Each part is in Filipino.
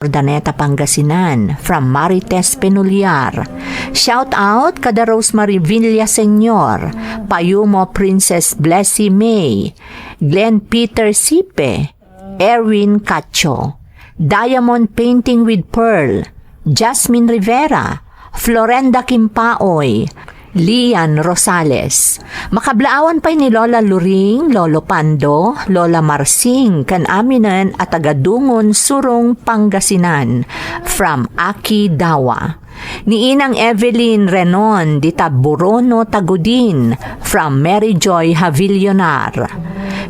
Ordaneta, Pangasinan, from Marites Penuliar. Shout out kada Rosemary Villaseñor, Payumo Princess Blessy May, Glenn Peter Sipe, Erwin Cacho, Diamond Painting with Pearl, Jasmine Rivera, Florenda Kimpaoy, Lian Rosales. Makablaawan pa'y ni Lola Luring, Lolo Pando, Lola Marsing, kan aminan at tagadungon Surong, Pangasinan, from Aki Dawa. Ni Inang Evelyn Renon, di Taburono, Tagudin, from Mary Joy Havillonar.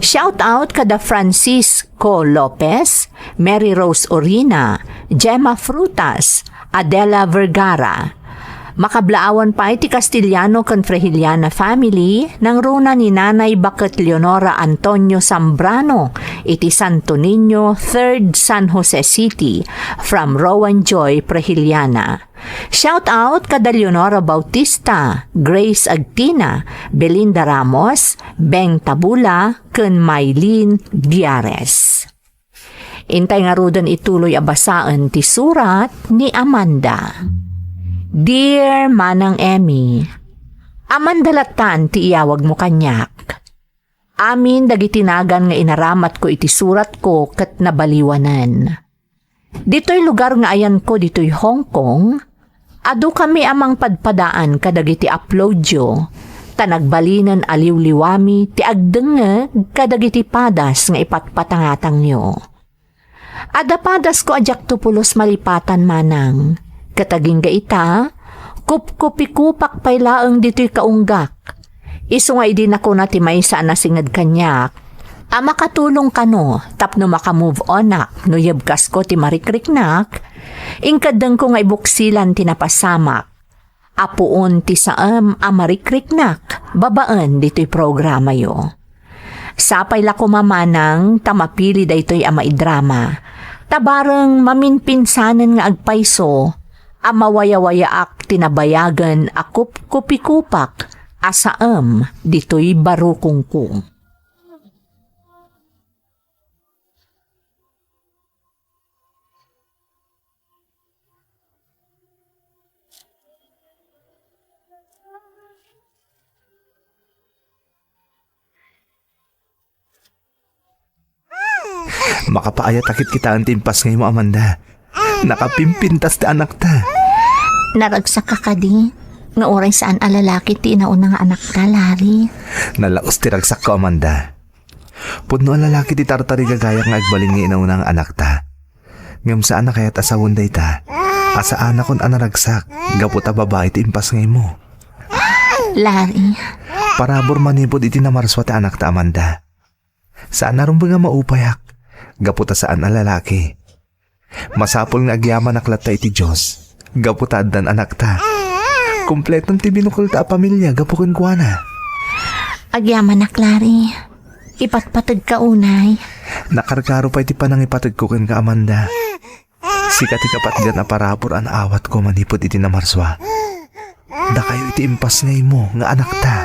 Shout out kada Francisco Lopez, Mary Rose Orina, Gemma Frutas, Adela Vergara. Makablaawan pa iti Castellano kan Frehiliana family ng runa ni Nanay Baket Leonora Antonio Zambrano iti Santo Niño, 3rd San Jose City, from Rowan Joy Frehiliana. Shout out kada Leonora Bautista, Grace Agtina, Belinda Ramos, Beng Tabula, ken Maylene Diares. Intay nga rudan ituloy abasaan ti surat ni Amanda. Dear Manang Emmy, amandalatan ti iyawag mo kanyak. Amin dagitinagan nga inaramat ko iti surat ko ket nabaliwanan. Dito'y lugar nga ayan ko dito'y Hong Kong, adu kami amang padpadaan kadagiti uploadyo, tanagbalinan aliw-liwami ti agdengeg kadagiti padas nga ipatpatangatang nyo. Ada padas ko ajak tupulos malipatan manang, kataging gaita, kup-kupikupak pay laeng dito'y kaunggak. Isu nga idin ako na timaysa na singad kanyak. Makatulong ka no, tapno makamove on nak, no yabkas ko ti marikriknak. Ingkadang ko nga ibuksilan tinapasamak. Apuon ti saam amarikriknak, babaan dito'y programa yo. Sapay la ko mamanang tamapili daytoy amaidrama. Tabarang maminpinsanan nga agpayso, amawaya-wayaak tinabayagan akup kupikupak asaam dito'y barukungkung. Makapaayat akit kita ang timpas ngayon mo, Amanda. Nakapimpintas ti anak ta. Naragsak ka kadi, nga oray saan alalaki ti inauna nga anak ta, Larry. Nalaos ti ragsak ko, Amanda. Pudno alalaki ti tartari gagayak nga agbalin nga inauna nga anak ta. Ngam saan na kaya't asawon day ta. Asaan akon anaragsak, gaputa babae ti impas ngayon mo. Larry. Parabor manipod iti namarswa ti anak ta, Amanda. Saan narumba nga maupayak, gaputa saan alalaki. Masapol nga agyaman aklat ta iti Diyos, gaputa dan anak ta. Kompletong ti binukol ta a pamilya, gapukon kwa na. Agyaman nak, Larry. Ipatpatag ka unay. Nakarkaro pa iti panang ipatag ko ken ka, Amanda. Sikat ikapatgan na parabor an awat ko manipod iti namarswa. Da kayo iti impas ngay mo nga anak ta.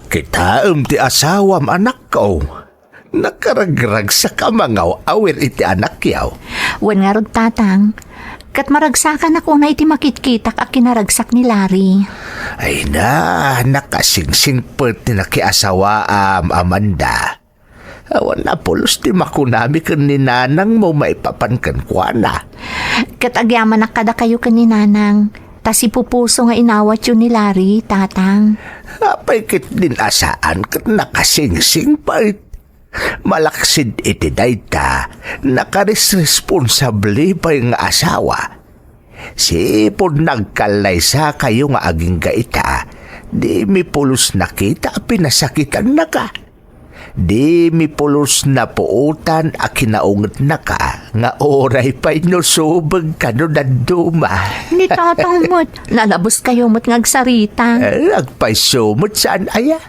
Kitaam ti asawam anak ko. Nakaragrag sa kamangaw awir iti anak yaw. Wan nga rod tatang, kat maragsakan ako na iti makitkitak a kinaragsak ni Larry. Ay na, nakasingsing pati na kiasawaam, Amanda. Awan na pulos ti makunami kan ni nanang mo maipapankan kwa na. Kat agyaman na kada kayo kaninanang, tas ipupuso nga inawat yun ni Larry, tatang. Apay kit din asaan kat nakasingsing pait. Malaksid iti dayta, nakaresresponsable pa yung asawa. Sipod nagkalay sa kayo nga aging gaita, di mi pulos nakita pinasakitan na ka. Di mi pulos na puutan a kinaungat na ka, nga oray pa inusubag ka no daduma. Ni tatang mo't, nalabos kayo mo't ngagsarita. Agpay sumot saan aya?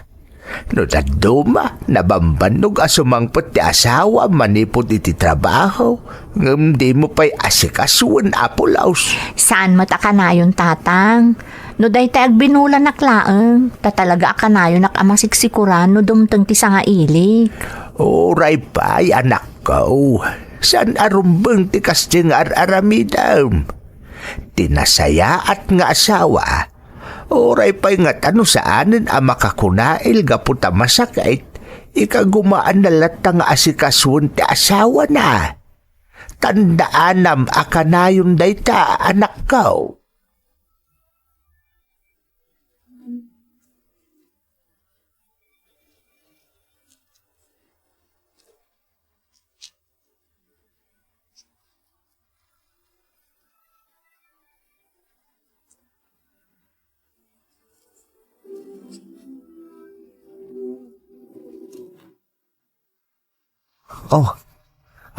No daduma, nabambanog asumangpot ti asawa manipod iti trabaho. Ngam di mo pa'y asikasuan apulaos. Saan mata kanayon tatang? No dayta agbinulan naklaang, tatalaga kanayon nakamasiksikura no dumteng ti nga ilik. Oray pa'y anak ko. San arumbeng ti kasting aramidam? Tinasaya at nga asawa. Oray pa'y nga tano saanin ang makakunail gaputa masakit. Ikagumaan na latang asikasuan ti asawa na. Tandaanam akanayon dayta anak ko. Oh,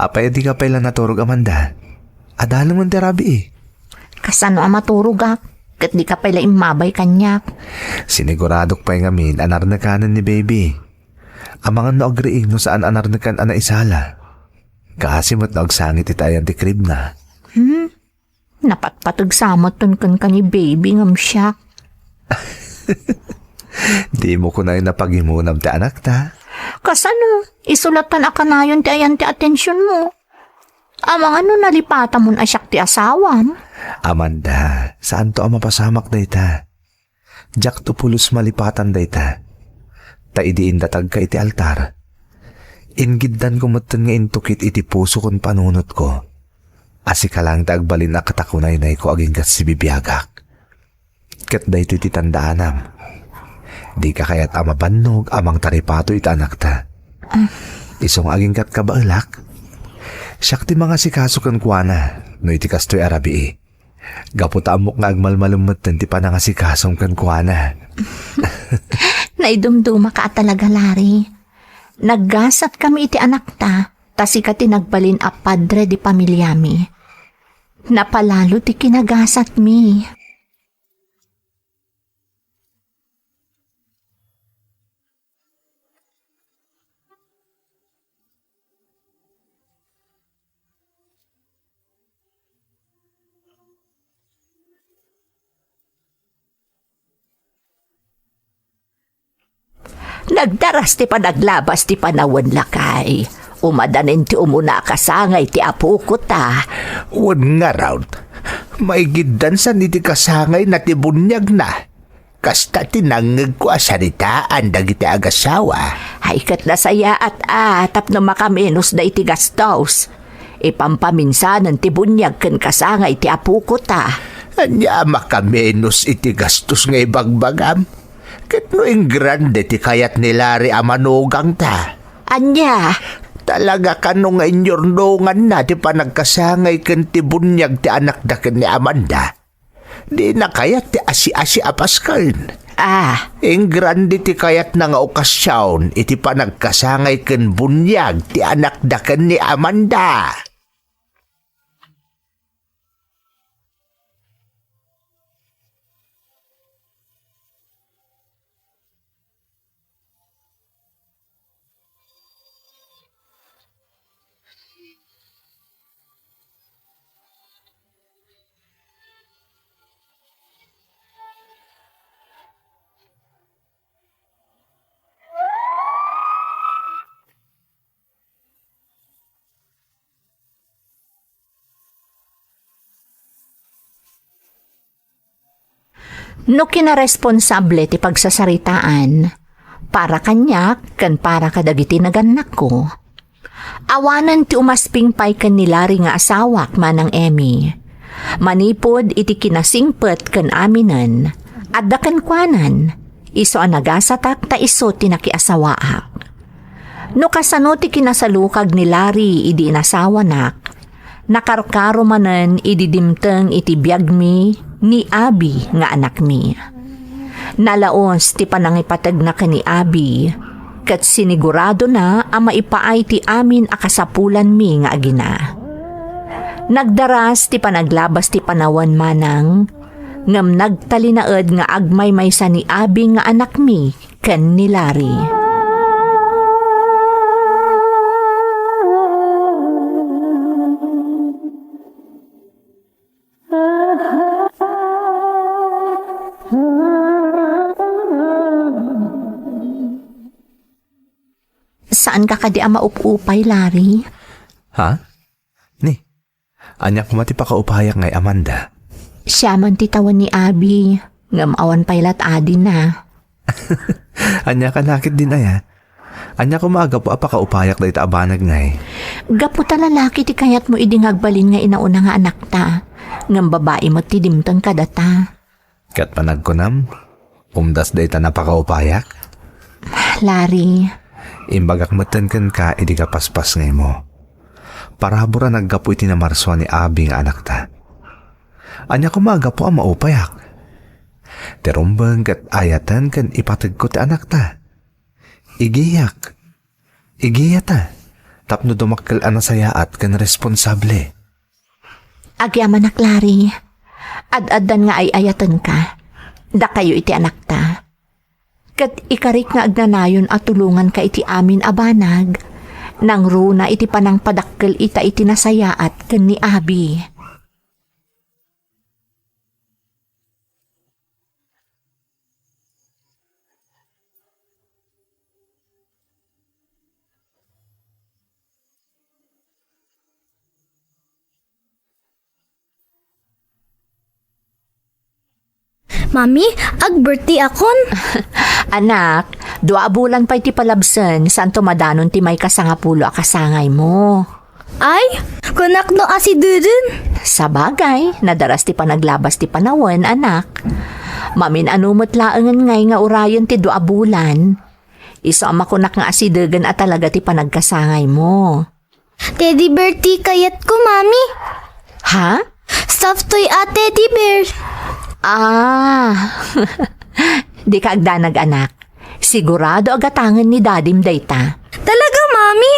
apay di ka pala naturog, Amanda. Adalang man terabi eh. Kasano ang maturog kat di ka pala imabay kanyak. Siniguradok pa'y ngamin anarnakanan ni baby. Ang mga naagriing no saan anarnakan ana isala. Kasimot na agsangit itayan ti crib na. Napatpatagsamot ton kan ni baby ngam siya. Di mo ko na yung napagimunam ti anak ta. Kasano, isulatan akanayon ti ayan ti atensyon mo. Amang ano nalipata mo na siyak ti asawam? Amanda, saan to ang mapasamak dayta? Jak to pulos malipatan dayta. Ta idiin datag ka iti altar. Ingiddan ko matan nga intukit iti puso kon panunot ko. Asi ka lang tagbalin na katakunay-nay ko aging kat si bibiyagak. Kat dayto iti tandaanam. Di ka kaya't amabannog amang taripato iti anak ta. Isong aging kat kabailak. Siyak ti mga sikasukan kwa na, no iti kastoy arabi Gaputa amok nga agmalmalumatan ti panangasikasong kan kwa na. Naidumduma ka talaga, Lari. Naggasat kami iti anak ta, tasi ka tinagbalin a padre di pamilyami. Napalalo ti kinagasat mi. Nagdaras ti panaglabas ti panawan lakay. Umadanin ti umuna kasangay ti apo ko ta. Wan nga raw. May giddan sa niti kasangay na tibunyag na. Kasta tinangag ko asaritaan dagiti agasawa. Ay kat nasaya at atap na makamenos da iti gastos. Ipampaminsanan ti bunyag ken kasangay ti apo ko ta. Anya makamenos iti gastos nga ibagbagam. Ket no ing grande ti kayat ni Lari amanugang ta. Anya? Talaga kano nga inyornongan na ti panagkasangay ken ti bunyag ti anak da ken ni Amanda. Di na kayat ti asi-asi apaskan. Ing grande ti kayat na nga okasyon iti panagkasangay ken bunyag ti anak da ken ni Amanda. No kinaresponsable ti pagsasaritaan, para kanyak kan para kadagiti naganak ko. Awanan ti umasping pay kan nilari nga asawak manang Emmy. Manipod iti kinasingpet kan aminan, at dakan kwanan, iso ang nagasatak ta iso tinakiasawaak. No kasano ti kinasalukag ni Larry idi inasawanak, nakarkaro manen ididimteng iti biyagmi ni Abi nga anak mi. Nalaos ti panangipatag na ka ni Abi, kat sinigurado na ang maipaay ti amin akasapulan mi nga agina. Nagdaras ti panaglabas ti panawan manang, ngam nagtalinaed nga agmay maysa ni Abi nga anak mi ken ni Larry. Saan ka kadi maupupay, Larry? Ha? Ni, anya ko mati pa kaupayak ngay Amanda. Siya man titawan ni Abby. Ngamawan pailat adin na. Anya ka nakit din aya. Anya ko maaga po apa kaupayak da itaabanag ngay. Gapu ta lalaki ti kayat mo idingagbalin nga inauna nga anak ta. Ngam babae mo ti dimtang kadata. Kat panag ko nam, umdas da ita napakaupayak. Larry, Imbagak matenken ka, idi ka paspas ngay mo. Parabura naggapu iti na marswa ni Abi nga anak ta. Anya ko magapu ang maupayak. Terumbang kat ayatan kan ipatag ko ti anak ta. Igiyak. Igiyata. Tapno dumakkel anasayaat kan responsable. agyaman na Larry. Ad-adan nga ay ayatan ka. Da kayo iti anak ta. Kat ikarik nga agnanayon at tulungan ka iti amin abanag. Nang runa iti panang padakkel ita iti nasayaat ken ni Abi. Mami, ag-birthday akon. Anak, 2 bulan pa iti palabsen, saan tumadanon ti may kasangapulo a kasangay mo. Ay, kunak no asidudun. Sa bagay, nadaras ti panaglabas ti panawan, anak. Mamin anumot laangan ngay nga urayon ti 2 bulan. Isama ko nak nga asidegan at talaga ti panagkasangay mo. Teddy bear ti kayat ko, Mami. Ha? Stuffed toy at teddy bear. Ah, di ka agdanag anak. Sigurado agatangan ni dadim dayta. Talaga, Mami?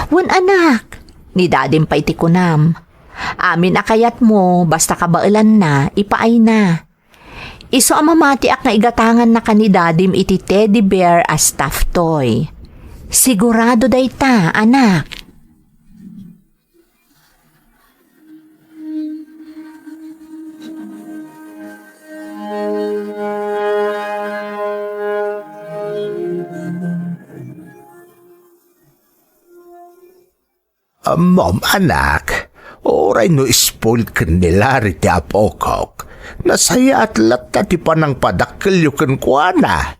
Wan anak, ni dadim pa iti kunam. Amin akayat mo, basta kabailan na, ipaay na. Iso amamati ak nga igatangan na kanidadim iti teddy bear as stuffed toy. Sigurado dayta, anak. Mom, anak, oray no spoiled kan nila riti apokok. Nasaya at lata ti panang padakkel yu kan kuana.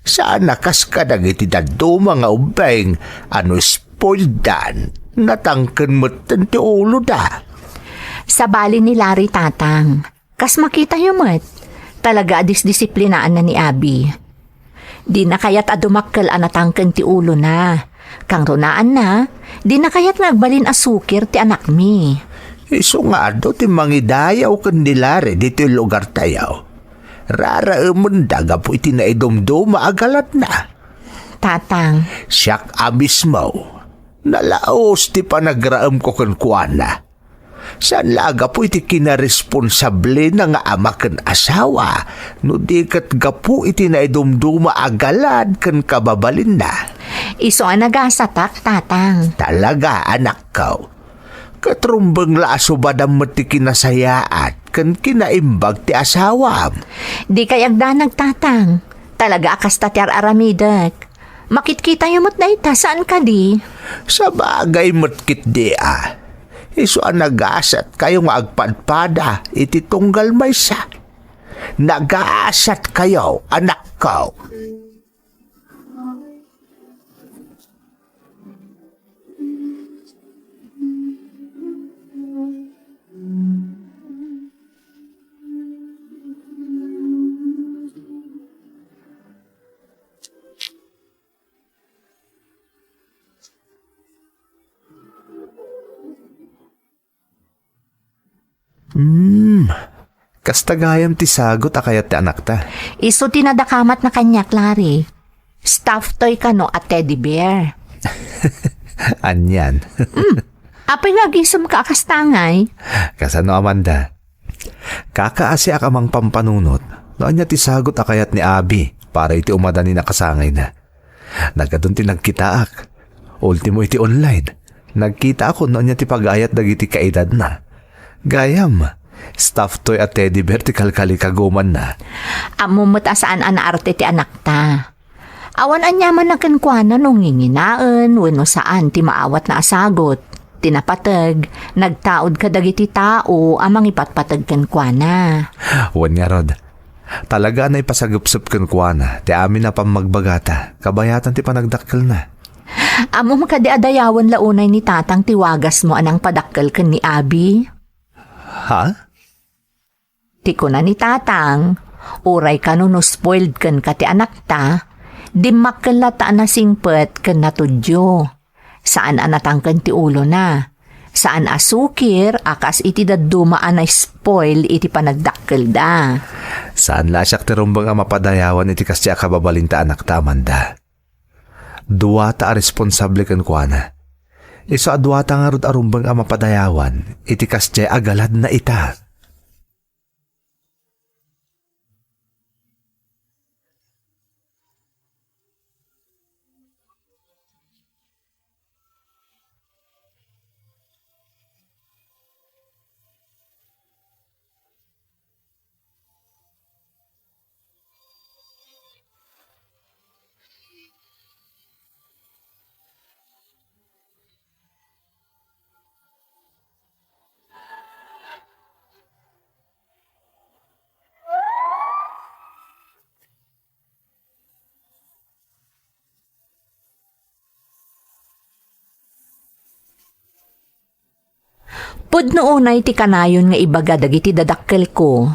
Sana kas kadag iti daduma nga ubeng ano spoiled dan. Natangken meten ti ulo da. Sa bali ni Larry tatang, kas makita yumet, talaga disdisiplinaan na ni Abi. Di na kayat adumakkel anatangken ti ulo na. Kang runaan na, di na kayat nagbalin asukir ti anak mi. Iso nga do ti mangidayaw kan nilare dito yung lugar tayaw. Rara daga po iti na idumduma agalat na. Tatang, Siyak abis mo. Nalaos ti panagraam ko kan kuana. Saan laga po iti kinaresponsable na nga ama kan asawa. No di kat gapu iti na idumduma agalad kan kababalin na. iso ang nagasatak, tatang. Talaga anak ko. Katrumbang laso ba damat ti kinasayaat kan kinaimbag ti asawam. Di kayagdanag, tatang. Talaga akas tatyar aramidak. Makitkita yumot na ita, saan ka di? Sa bagay matkit di Iso ang nagasat kayo nga agpadpada iti tunggal maysa. Nagaasat kayo, anak ko. Kastagayam ti sagot akayat ti anak ta. Iso tinadakamat na kanya, Larry. Stuffed toy ka no at teddy bear. Anyan. Apay nga gisam ka akastangay. Kasano Amanda? Kakaasi ak amang pampanunot. No anya ti sagot akayat ni Abi. para iti umadani na kasangay na. Nagadun ti nagkitaak. Ultimo iti online. Nagkita ako noon niya ti pagayat dagiti kaedad na. Gayam, stuffed toy at teddy bear ti kalkali kaguman na. Amumot asaan anaarte ti anak ta. Awan anyaman na kankwana nung nginginaan, wano saan ti maawat na asagot. Tinapatag, nagtaod ka dagiti tao, amang ipatpatag kankwana. Wan nga rod. Talaga na ipasagupsup kankwana, ti amin na pamagbagata, kabayatan ti panagdakkel na. Amom ka di adayawan launay ni tatang tiwagas mo anang padakkel kan ni Abi. Ha? Tiko na ni tatang, uray ka no spoiled kan ka ti anak ta, dimakkel lata na singpet kan natudyo. Saan anatang kan ti ulo na? Saan asukir, akas iti dadumaan na spoil iti panagdakkel da. Saan lasyak ti rumbang ang mapadayawan iti kasya kababalinta anak ta, Amanda? Duwata a responsable kankwana. Iso aduwata nga rod arumbang ang mapadayawan, iti kasya agalad na ita. Pudno unay ti kanayon nga ibaga dagiti dadakkel ko.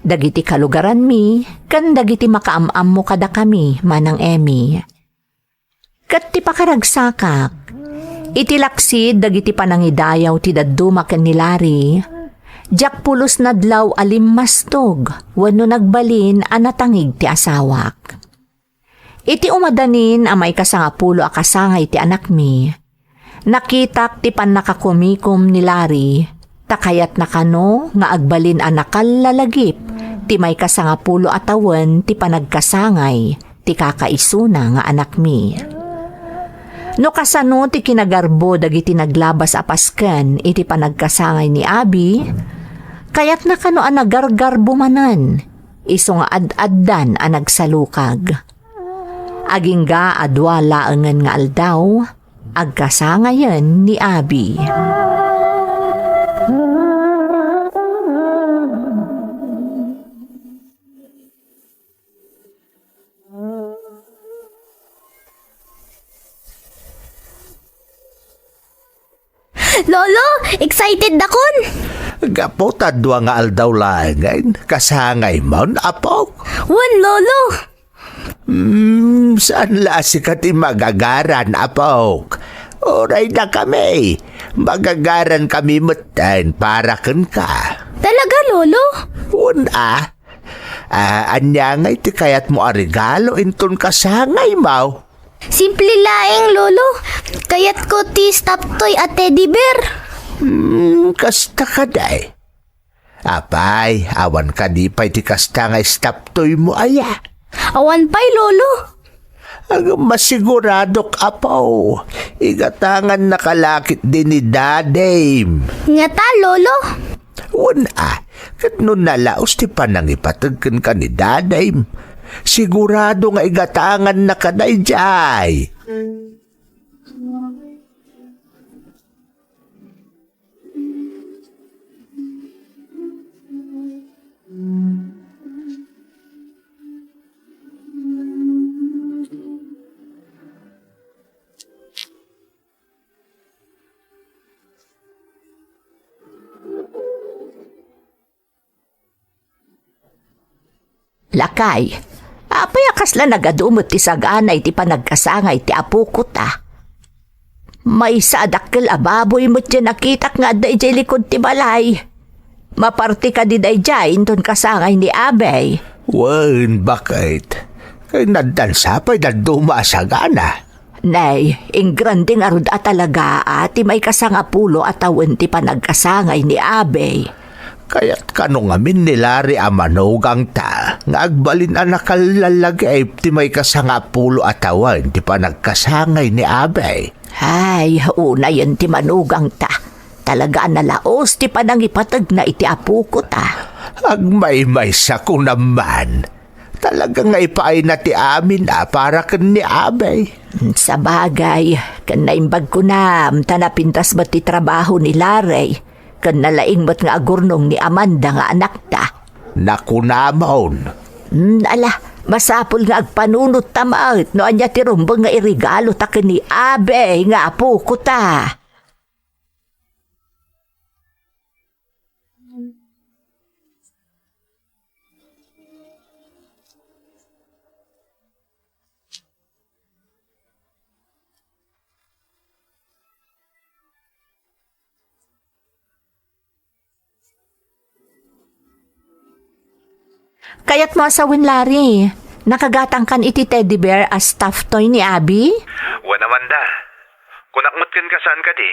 Dagiti kalugaran mi, kan dagiti makaamam mo kada kami, manang Emmy. Kat ti pakaragsakak, iti laksid dagiti panangidayaw ti daduma ken ni Larry. Jak pulos nadlaw alim mastog, wano nagbalin anatangig ti asawak. Iti umadanin amay kasangapulo a kasangay ti anak mi. Nakitak ti panakakumikom ni Larry, takayat na kano nga agbalin anakal lalagip, ti may kasangapulo atawan ti panagkasangay, ti kakaisuna nga anak mi. No kasano ti kinagarbo dagiti naglabas apasken iti panagkasangay ni Abi, kayat na kano anagargarbo manan, iso nga ad-addan anagsalukag. Agingga adwa laengen nga aldaw, agkasangayan ni Abi. Lolo, excited dakon. Gapo tadwa nga aldaw laengen, kasangay mon apok. Wan, Lolo. Saan lasi ka ti magagaran, apok? Oray na kami. Magagaran kami mutan para ken ka. Talaga, Lolo? Una, anya nga iti kayat mo a regalo inton kasangay mau. Simple laeng, Lolo. Kayat ko ti stop toy at teddy bear. Kasta ka day. Apay, awan ka di pa iti kasta nga stop toy mo aya. Awan pa'y, Lolo. Ang masiguradok apaw, igatangan nakalakit din ni Dadame. Nga ta, Lolo. Una, kat nun nalaos ti panangipatagkan ka ni Dadame. Sigurado nga igatangan na kaday jay. Lakay, apay akas la nagadumot ti saganay ti panagkasangay ti apukot ah. May sadakkel ababoy mo't dyan nakitak nga day jay likod ti balay. Maparti ka di day jay inton kasangay ni Abay. Wan, bakit? Kay nadansa pa'y naduma sa gana. Nay, ingranding arud talaga ti may kasangapulo at awan ti panagkasangay ni Abay. Kaya't kanong amin nilari amanugang ta, nga agbalin anak kalalagay ti may kasangapulo atawan ti pa nagkasangay ni abay. Ay, una yun ti manugang ta. Talaga nalaos ti panangipatag na iti apo ko ta. Agmay-may sa ko naman. Talaga nga ipaay na ti amin para kan ni abay. Sa bagay, kan naimbag ko na, tanapintas ba ti trabaho ni Larry? Kan nalaing ba't nga agurnong ni Amanda nga anak ta? Naku namon. Ala, masapol nga agpanunot tamaot no anya ti rumbang nga irigalo ta ni abe nga apo ko ta. Kaya't mo asawin, Larry. Nakagatang kan iti teddy bear as stuffed toy ni Abby? Wan Amanda. Kunakmat kan ka saan ka di.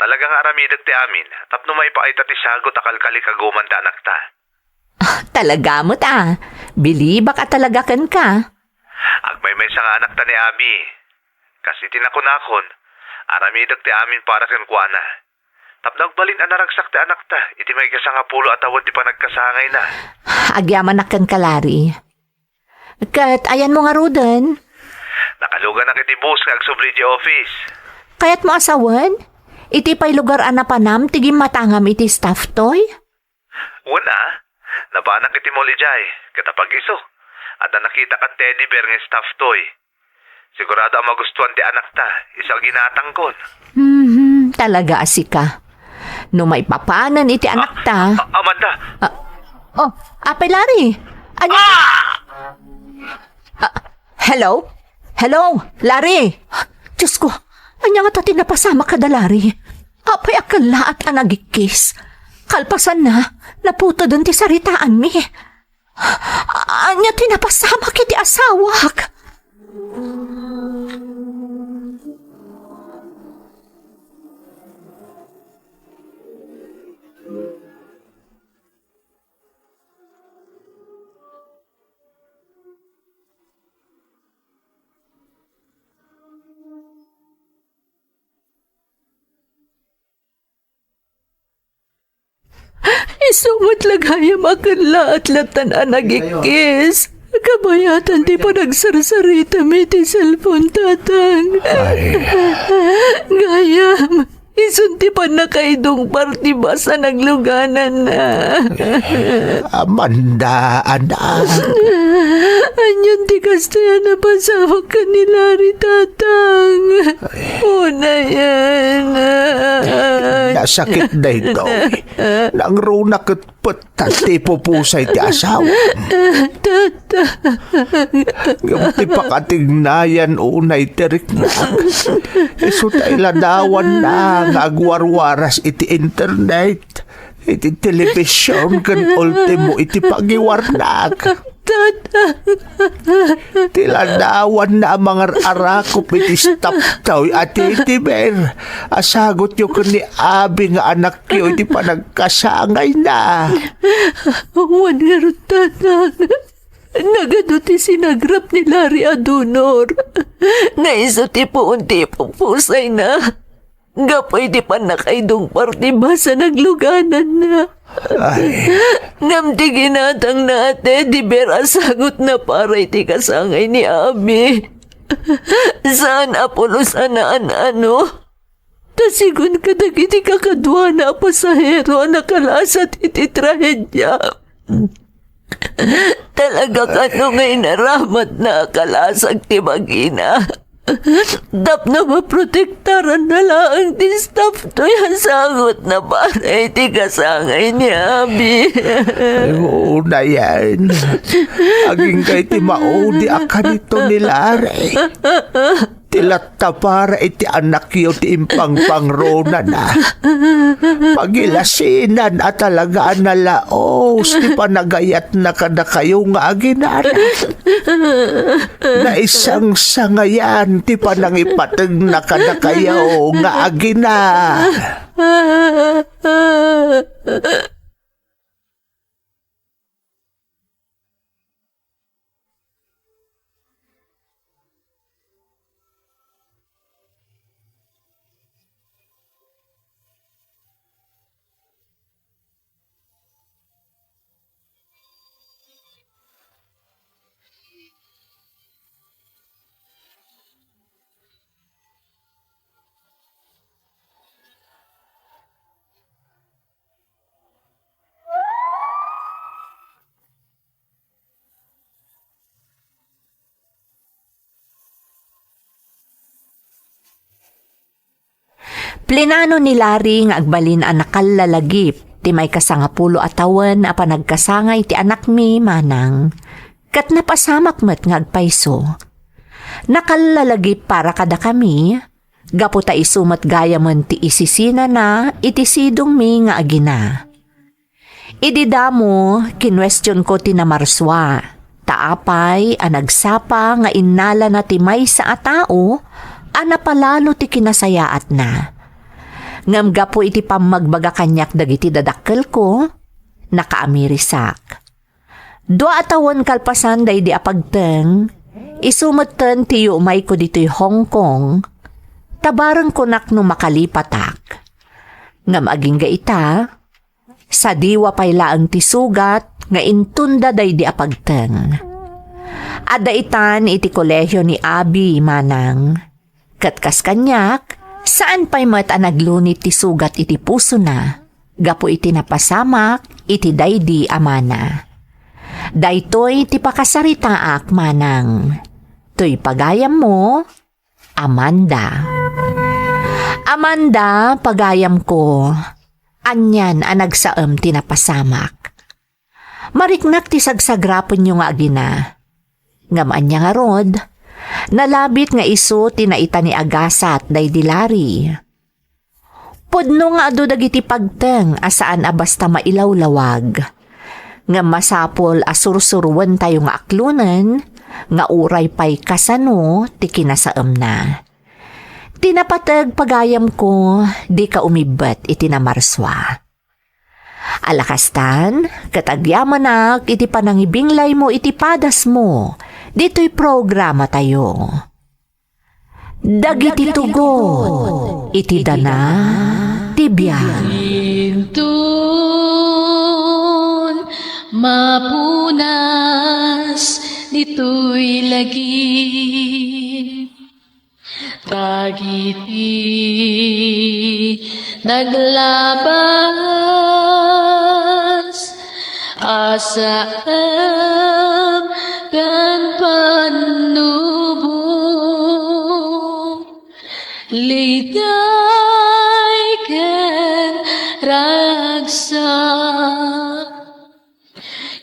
Talagang aramidag ti amin. Tapno may paita ti sagot akalkali kaguman ta anak ta. Talaga mo ta. Biliba ka talaga kan ka. Agmay-may sa nga anak ta ni Abby. Kasi tinakunakon. Aramidag ti amin para kan kuana. Tapno agbalin anaragsak ti anak ta. Iti may kasangapulo atawad di pa nagkasangay na. Agyaman na kan ka, Larry. Kat ayan mo nga rodan. Nakalugan na kiti bus nga agsubli di office. Kaya't mo asawan? Iti pa'y lugar anapanam tigim matangam iti stuffed toy? Una, nabanak iti molijay, katapag iso. At nakita ka teddy bear nga stuffed toy. Sigurado ang magustuhan ti anak ta, isang ginatang kon. Talaga asika. No may papanan iti anak ta. Amanda! Apay Larry. Anya? Hello? Hello, Larry? Diyos ko, anya nga tati napasama ka da, Larry. Apay akala at anagikis. Kalpasan na, naputo dun ti saritaan mi. Anya tinapasama kiti asawak. Isumot lagayam akala at latan anagikis. Kabayatan di pa nagsarsarita may ti cellphone tatang. Gayam, isunti pa na kaidong party ba sa nagluganan na. Amanda, anak. Anyan ti kastaya na pasawag ka ni Larry tatang. Una yan. Nasakit na ito. Nang runak at patati pupusay ti asawa. Gamti pa katignayan unay tirik na. Iso tayo ladawan na ngagwarwaras iti internet. Iti television kan ultimo iti pagiwarnak. Tiladawan na ang mga arakop iti staptaw at iti bear. Asagot yung ni Abi nga anak yo iti panagkasangay na. Wan nga rin tatang. Nagado ti sinagrap ni Larry Adunor. Naiso ti puunti pusay na. Gapoy di pa nakaidong party ba sa nagluganan na. Ay. Namti ginatang na ate, di bera sagot na para iti kasangay ni Abi. Saan apulo sanaan ano? Tasigun ka dagiti kakadwa na pasahero nakalasat iti trahedya. Talaga ka nung ngay naramat na kalasag ti magina. Dap na maprotektaran na lang ti staff to yan sagot na para iti kasangay ni Abi. Ay, una yan. Aging kay ti maudi akan ito ni Larry. Tilata para iti anak yo ti impang pangrona na. Pagilasinan at talagaan na laos ti panagayat na kada kayo nga aginara. Na isang sangayan ti panangipatag na kada kayo nga agina. Plinano ni Larry nga agbalin ang nakalalagip ti may kasangapulo atawan a panagkasangay ti anak mi manang. Kat napasamak met nga agpayso. Nakalalagip para kada kami, gaputa isumat gaya man ti isisina na iti sidong mi nga agina. Ididamo, kinwestiyon ko ti namarswa. Taapay, nagsapa nga inala na ti may sa atao, napalalo ti kinasayaat na. Ngamga po iti pamagbaga kanyak dagiti dadakkel ko, nakaamirisak. Dua atawan kalpasan day di apagteng, isumatan ti umay ko dito'y Hong Kong, tabarang ko no makalipatak. Ngam aging gaita, sa diwa pay laang ti sugat, nga intunda day di apagteng. Adaitan iti kolehyo ni Abi manang. Katkas kanyak, saan pa'y mat naglunit ti sugat iti puso na, gapo iti napasamak, iti daydi amana. Daytoy ti pakasaritaak manang. To'y pagayam mo, Amanda. Amanda, pagayam ko, anyan nagsaem ti napasamak. Mariknak ti sagsagrapon nyo nga agina. Ngamaan niya nga rod, nalabit nga iso tinaita ni Agasat day dilari. Pudno nga ado dagiti pagteng asaan basta mailawlawag. Nga masapol asursuruan tayo nga aklunan, nga uray pa'y kasano ti kinasaem na. Tinapatag pagayam ko, di ka umibat iti namarswa. Alakastan, katagyaman iti panangibinglay mo iti padas mo, dito'y programa tayo. Dagiti tugot, iti dana, tibiyag. Intun, mapunas, dito'y lagi. Dagiti naglabas asam kan panubong liday ken ragsak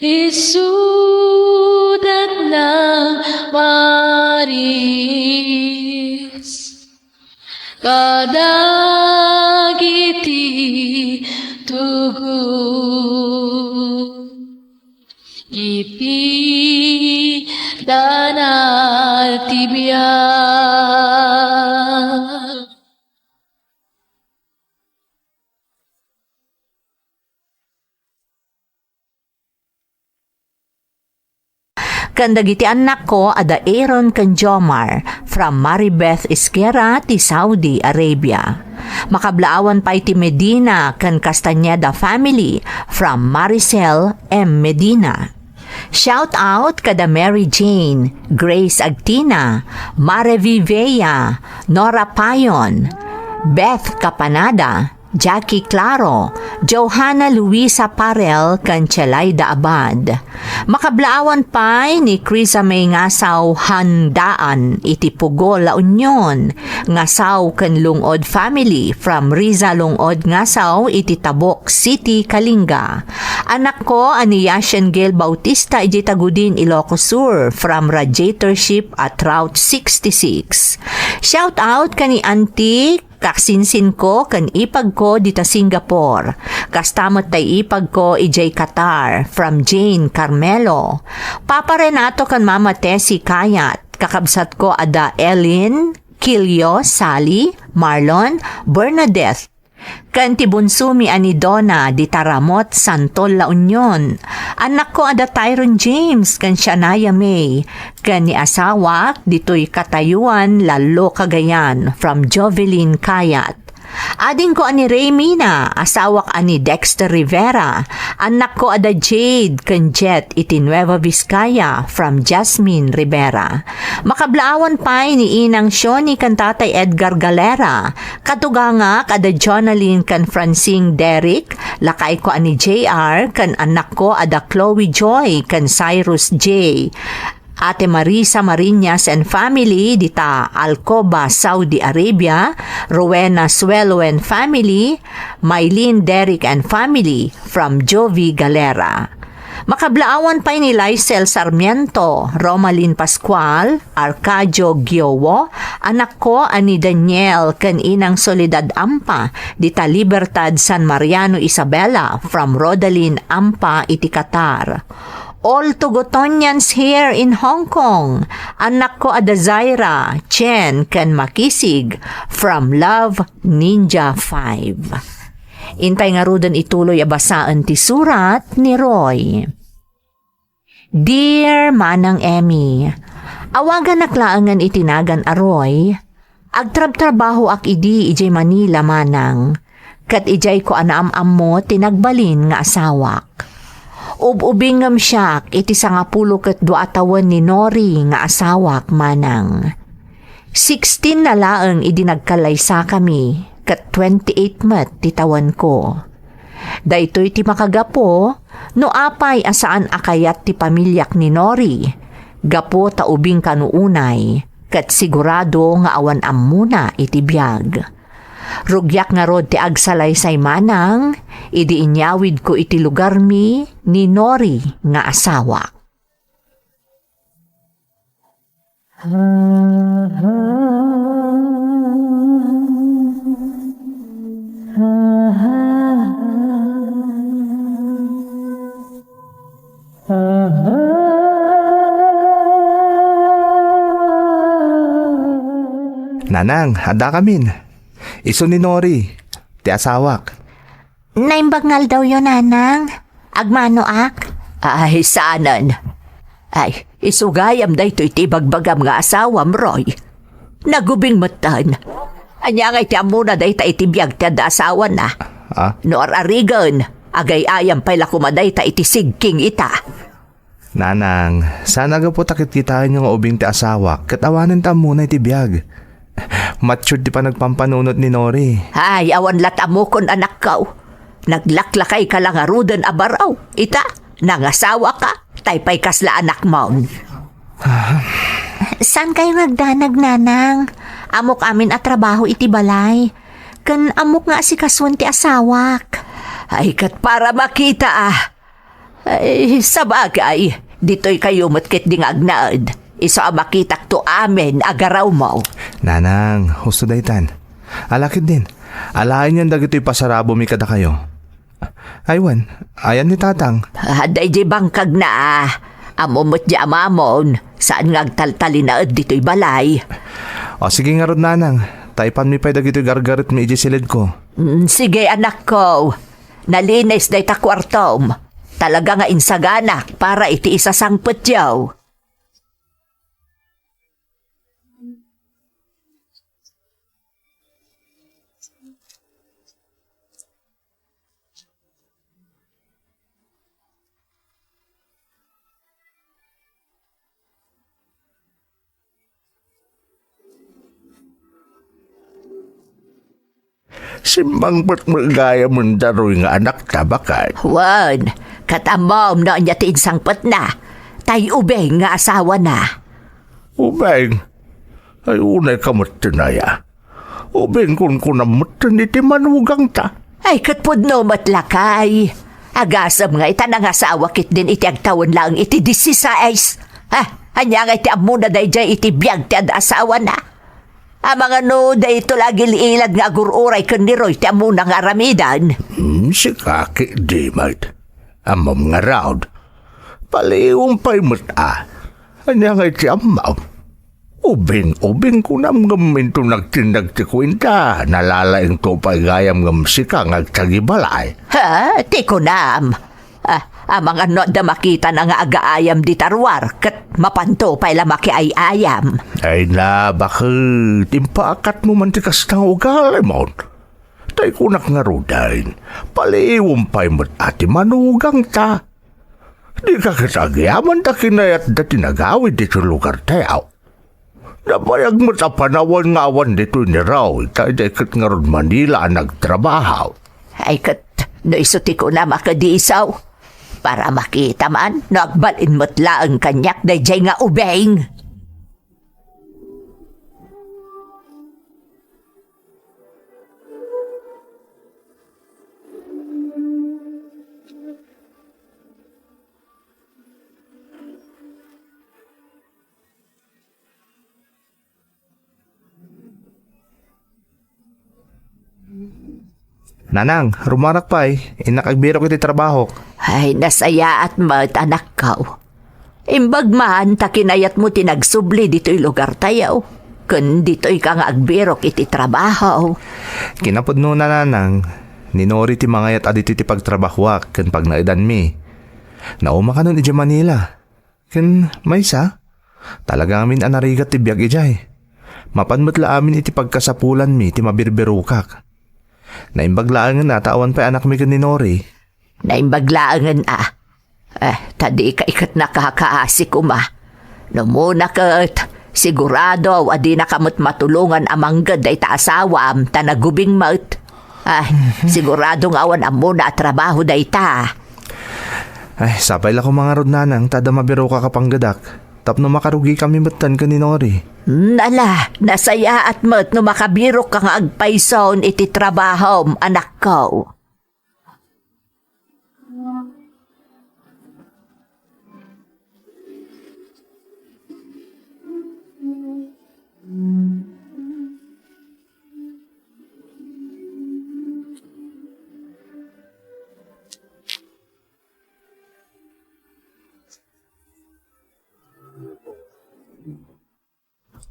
isudat ng maris kadagiti tugon iti dana tibiyag. Kandagiti anak ko ada Aaron kan Jomar from Maribeth Isquera ti Saudi Arabia. Makablaawan pa iti Medina kan Castañeda family from Maricel M. Medina. Shout out kada Mary Jane, Grace Agtina, Mare Vivea, Nora Payon, Beth Capanada, Jackie Claro, Johanna Luisa Parel kan Chelaida Abad. Makablaawan pa ni Krisa May Ngasaw Handaan iti Pugo La Union, Ngasaw kan Lungod family from Riza Lungod Ngasaw iti Tabok City, Kalinga. Anak ko ani Yashan Gail Bautista iti Tagudin Ilocos Sur from Radiatorship at Route 66. Shout out kani Auntie kaksinsin ko kan ipag ko dita Singapore. Kastamot tay ipag ko ijay Qatar from Jane Carmelo. Papa Renato kan Mama Tessie Kayat. Kakabsat ko ada Ellen, Kilio, Sally, Marlon, Bernadette. Kan tibunsumi ani Donna di Taramot, Santol, La Union. Anak ko ada Tyron James kan Shania May. Kan ni asawa dito'y Katayuan, Lalo, Cagayan from Jovelyn Kayat. Ading ko ani Ray Mina, asawak ani Dexter Rivera. Anak ko ada Jade kan Jet iti Nueva Vizcaya from Jasmine Rivera. Makablaawan pa ni Inang Shoni kan Tatay Edgar Galera. Katugangak ada Jonaline kan Francine Derrick. Lakay ko ani JR kan anak ko ada Chloe Joy kan Cyrus J. Ate Marisa Marinas and family dita Alcoba, Saudi Arabia, Rowena Suelo and family, Mylene Derrick and family from Jovi Galera. Makablaawan pa ni Lysel Sarmiento, Romalyn Pascual, Arcadio Giowo, anak ko ani Daniel kaninang Soledad Ampa, dita Libertad San Mariano Isabela from Rodalyn Ampa iti Qatar. All Tugotonians here in Hong Kong, anak ko Adazaira, Chen Ken Makisig from Love Ninja 5. Intay nga rudan ituloy abasaan ti surat ni Roy. Dear Manang Emmy, awagan naklaangan itinagan a Roy, agtrab-trabaho ak idi ijay Manila manang, kat ijay ko anaam-am mo tinagbalin nga asawak. Ububingam siyak iti 12 atawan ni Nori nga asawak manang. 16 na laeng idinagkalaysa kami, kat 28 met titawan ko. Daytoy ti makagapo, no apay asaan akayat ti pamilyak ni Nori, gapo ta ubing kanuunay, kat sigurado nga awan muna iti biyag. Rugyak nga rod ti agsalaysay manang, idi inyawid ko iti lugar mi ni Nori nga asawa. Nanang, handa kamin. Iso ni Nori, ti asawak. Naimbagngal daw yun, nanang. Agmano ak? Ay, saanan. Ay, isugayam da ito iti bagbagam nga asawam, Roy. Nagubing matan. Anya nga iti amuna da iti biyag ti da asawa na. Noar arigan, agay ayam pala kumaday ta iti sigking ita. Nanang, sana ga po takit kitain yung ubing ti asawak, katawanan ta muna iti biyag. Matured di pa nagpampanunot ni Nori. Ay, awan latamukon anak ka. Naglaklakay ka lang arudan abaraw. Ita, nangasawa ka, taypay kasla anak maun. San kayo nagdanag, nanang? Amok amin at trabaho iti balay. Kan amok nga si kaswan ti asawak. Ay, kat para makita Ay, sabagay, dito'y kayo matkit ding agnaad. Isa makitak to amin agaraw mo. Nanang, husto daytan. Alakid din. Alain yan dagito'y pasarabo mi kada kayo. Aywan, ayan ni tatang. Haday di bangkag na amumot di amamon. Saan ngagtaltali na dito'y balay. O sige nga rod, nanang. Taipan mi pa'y dagito'y gargarit mi iji silid ko. Sige anak ko. Nalinis day ta kwartom. Talaga nga insaganak para iti isasangpet yaw. Simbang ba't magaya mo daroy nga anak tabakay? Wan, katamom na niya tinsangpet na. Tay ubeng nga asawa na. Ubeng, ay unay kamutinaya. Ubeng kun kunamutin iti manugang ta. Ay katpudno matlakay. Agasam nga ita nang asawa kit din iti agtawon lang iti 16. Anya nga iti amuna day jay iti biyag ti asawa na. Ang mga nuda ito lagi liilad nga agururay kandiroy ti amuna nga aramidan. Si kaki di mat. Amam nga raud. Paliwang pa'y mata. Anya nga iti amaw. Ubing ko nam gaminto nagtindag ti kwenta. Nalalaing to pa'y gayam ngam sika ngagtagibalay. Ha? Ti ko nam. Ang mga noda makita na nga agaayam di tarwar kat mapanto pa'y lamaki ay ayam. Ay na, bakit? Impaakat mo man ti kastang ugali mo. Tay kunak nga rudain. Paliwang pa'y ati manugang ta. Di ka kitagyaman ta kinayat da tinagawid dito lugar tayaw. Nabayag mo sa panawan nga awan dito ni Raw. Tay kat nga rod Manila ang nagtrabaho. Ay kat, no isuti ko na makadiisaw. Para makita man, nagbalin mo't laang kanyak na jay nga ubeng. Nanang, rumarak pa inakagbiro ko iti trabaho. Ay, nasaya at mat anak kao. Imbag man, takinayat mo tinagsubli dito'y lugar tayaw. Kun dito'y kang agbirok iti trabaho. Kinapod no na nanang, ninori ti mga yat adito ti pagtrabahwak kan pag naidan mi. Nauma ka nun iti Manila. Kan maysa, talaga amin anarigat ti biyag ijay. Mapanmatla amin iti pagkasapulan mi ti mabirbirukak. Naimbaglaangan na tawan pa anak mi kan ni Nori. Naimbaglaangan tadi ka ikat nakakaasi ko ma. No muna kat, sigurado adi na kamot matulungan amang gaday ta asawa am tanagubing maut. Sigurado nga awan am muna at trabaho day ta. Ay, sapay la ko mga rod nanang, tada mabiro ka kapanggadak. Tapno makarugi kami matan ka ni Nori. Nala, nasaya at mat no makabiro ka nga agpayson iti trabaho anak ko.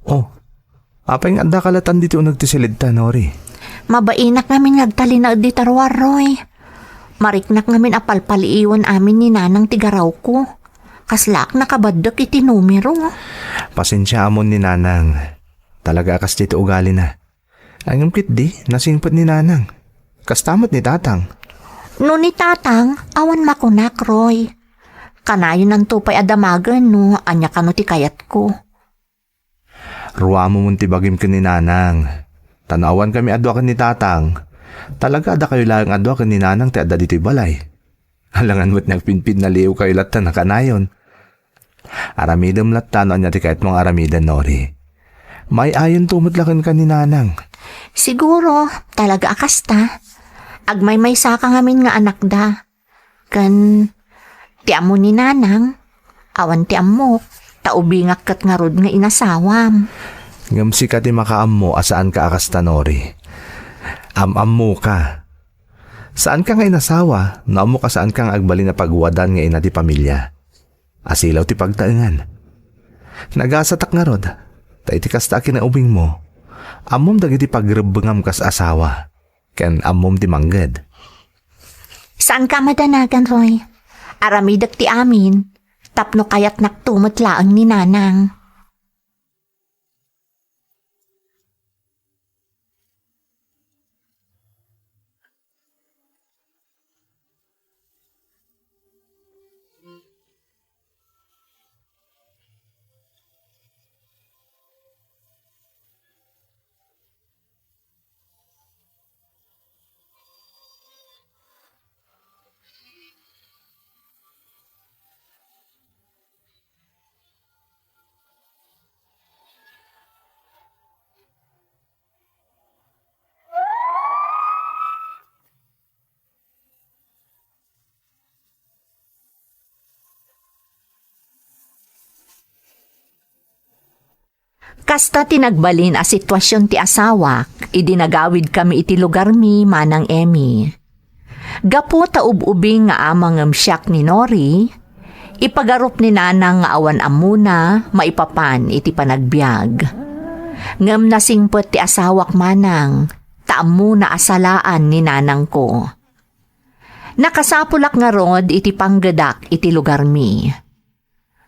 Oh, apay nga anda kalatan dito nagtisilid ta, Nori. Mabainak namin nagtalinaw di tarwaroy. Mariknak namin apalpaliiwan amin ni nanang tigaraw ko. Kaslak nakabaddak iti numero. Pasensya amon ni nanang. Talaga kas dito ugali na. Ang kit di, nasingpot ni nanang. Kastamot ni tatang. No ni tatang, awan makunak, Roy. Kanayon ng tupay adamagan no, anya ka no ti kayat ko. Ruwa mo munti bagim ka ni nanang. Tanawan kami adwa ka ni tatang. Talaga ada kayo lang adwa ka ni nanang ti adda dito'y balay. Halangan mo't nagpinpin na liw kayo latta na kanayon. Aramidam latta no anya ti kahit mong aramidan, Nori. May ayon tumutlakan ka ni nanang. Siguro, talaga akasta. Agmay-may saka ngamin nga anak da. Kan, tiamo ni nanang. Awan tiamo. Taubingak kat nga rod nga inasawam. Ngamsi ka ti makaam mo asaan ka akasta, Nori. Am mo ka. Saan ka nga inasawa, naamo ka saan kang agbali na pagwadan nga ina ti pamilya. Asilaw ti pagtaengan. Nagasatak nga rod, ta iti kasta kinaubing mo. Amom dagiti pagrebengam kas asawa. Ken amom ti mangged. Saan ka madanagan, Roy? Aramidak ti amin. Tapno kaya't naktumutlaang ni nanang. Kasta tinagbalin a sitwasyon ti asawak, idinagawid kami iti lugar mi manang Emmy. Gapo taub-ubing nga amang siyak ni Nori, ipagarup ni nanang nga awan amuna, maipapan iti panagbiag. Ngam nasingpot ti asawak manang, taam na asalaan ni nanang ko. Nakasapulak nga rod iti panggadak iti lugar mi.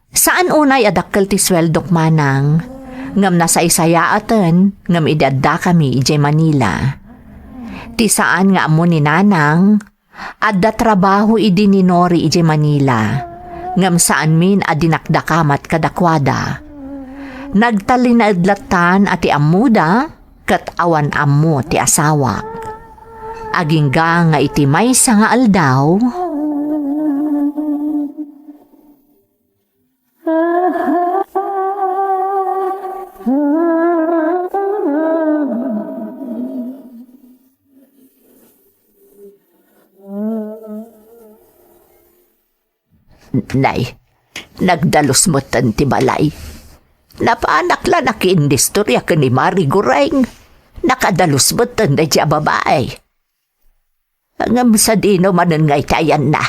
Saan unay adakkel ti sweldok manang, ngam nasaysayaaten, ngam idadda kami ijay Manila. Ti saan nga amo ni nanang, adda trabaho idi ni Nori ijay Manila, ngam saan min adinakdakamat kadakwada. Nagtalinaadlatan ati amuda, kat awan amo ti asawak. Agingga nga iti maysa nga aldaw, Nay, nagdalos mo ti balay. Napaanak la nakiindistorya ka ni Mari Gureng. Nakadalos mo na dya babae. Ang sa dino manan ngay tayan na.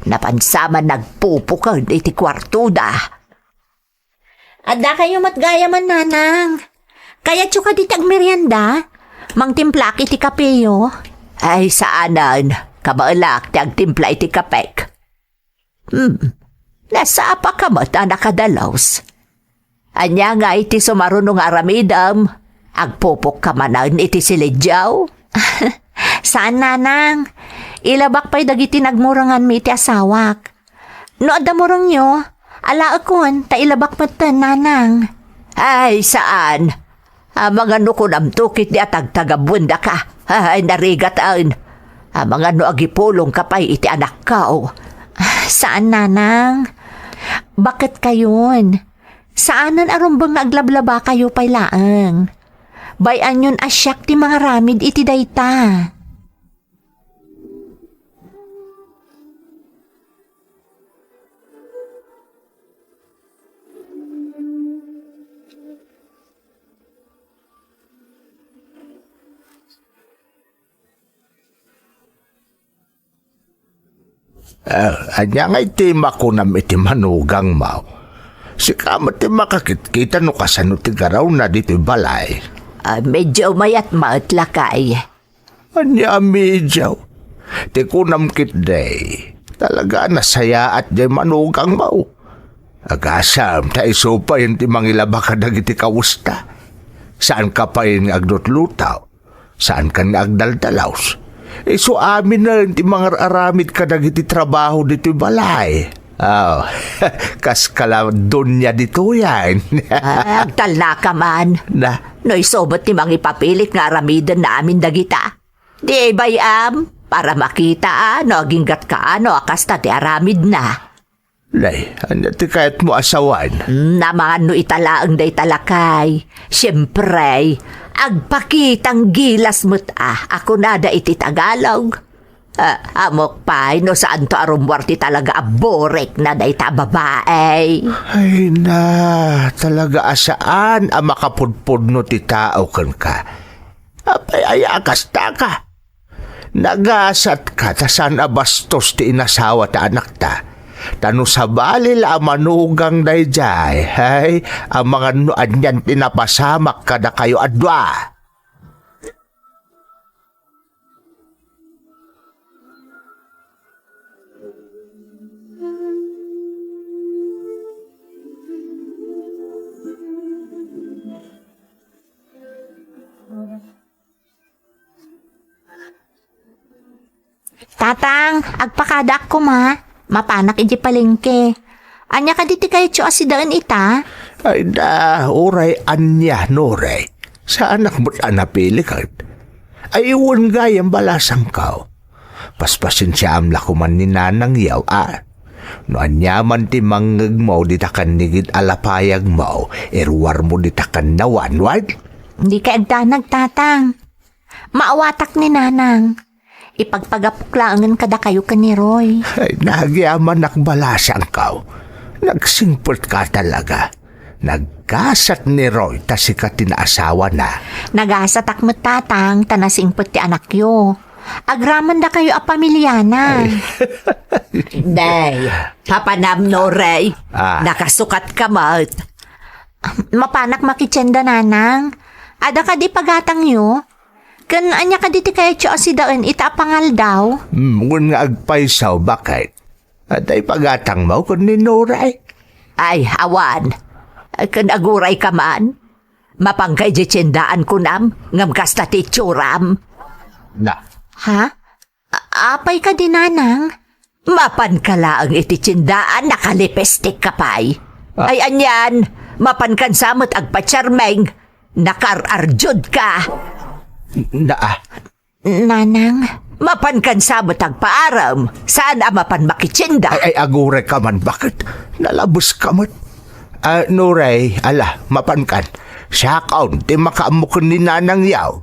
Napansama nagpupo ka iti kwartuda. Adda kayo matgaya man, nanang. Kaya tsuka di tag merienda. Mang timplak iti kapeyo. Ay saanan, kabaalak tag timpla iti kapek. Nasa apa ka mo't nakadalaws? Anya nga iti sumarunong aramidam, agpupok ka manan iti silidyaw. Saan, nanang? Ilabak pa'y dagiti nagmurangan mi iti asawak. No adamurang nyo, ala akon, ta ilabak matan, nanang. Ay saan? Mga no kunamtukit di atag tagabunda ka. Ay narigataan. Mga no agipulong ka pa'y iti anak kao. Saan, nanang? Bakit kayon? Saanan arumbang aglablaba kayo pa'y laang? Bayan yun asyak ti mga ramid iti dayta. Anya nga iti makunam iti manugang mo. Si kamat ti makakitkita no kasano ti garaw na dito balay. Medyo mayat maatlakay. Anya medyo. Ti kunam kit day. Talaga nasaya at di manugang mo. Agasam ta isopa yun ti mangilaba ka dagiti kawusta. Saan ka pa yun agdutlutaw? Saan ka nga agdaldalaws? So amin na rin ti mga aramid ka dagiti trabaho dito balay. Kas kala doon niya dito yan. Agtala ka man. Na? No isobot ti mga ipapilit nga aramidan namin dagita. Di bayam, para makita no aginggat ka no akasta ti aramid na. Nay, ano ti kahit mo asawan? Naman no italaang day talakay. Siyempre, agpakitang gilas mo't ako nada iti Tagalog. Amok pa'y no saan to arumwarti talaga aborek na day ta babae. Ay na, talaga asaan ang makapudpud no ti tao kan ka. Apay ay akasta ka. Nagasat ka ta saan abastos ti inasawa ta anak ta. Tano sa balil manugang dayjay, hay, ang mga nuan yan tinapasamak kada kayo adwa. Tatang, agpakadak ko ma. Mapanak iti palengke. Anya ka diti kayo tso asidaan ita? Ay da, oray anya noray. Sa anak mo't anapili ka. Ay iwan gayang balasang kao. Paspasin siya amla kuman ni nanang yaw No anyaman ti manggag mo di takan nigid alapayag mo. Erwar mo di takan nawanwad. Hindi ka agdanag, tatang. Maawatak ni nanang. Ipagpagapuklaangan kada kayo ka ni Roy. Ay, nagyaman nakbalasang kao. Nagsingpot ka talaga. Nagkasat ni Roy ta sikat tinaasawa na. Nagasatak mo, tatang, tanasingpot ti anak yo. Agraman da kayo a pamilyana. Day, papanam no Ray. Nakasukat ka mat. Mapanak makitsenda, nanang. Ada ka di pagatang yo? Kan anya ka diti kaya tso asidaan ita pangal daw? Ngun nga agpaysaw bakit? At ay pagatang mo kun ni Noray. Ay, awan. Kan aguray ka man. Mapangkay di tsendaan ko nam. Ngam kasta ti tsuram. Na. Ha? Apay ka din, nanang? Mapan ka lang iti tsendaan nakalipestik ka pa'y. Ay anyan, mapan kan samot agpatsarmeng. Nakar-arjud ka. Nanang? Mapan kan samot agpaaram. Saan mapan makitsinda? Ay agure ka man. Bakit? Nalabos ka man. Noray, ala, mapan kan. Siya kaun, ti makaamukon ni nanang yaw.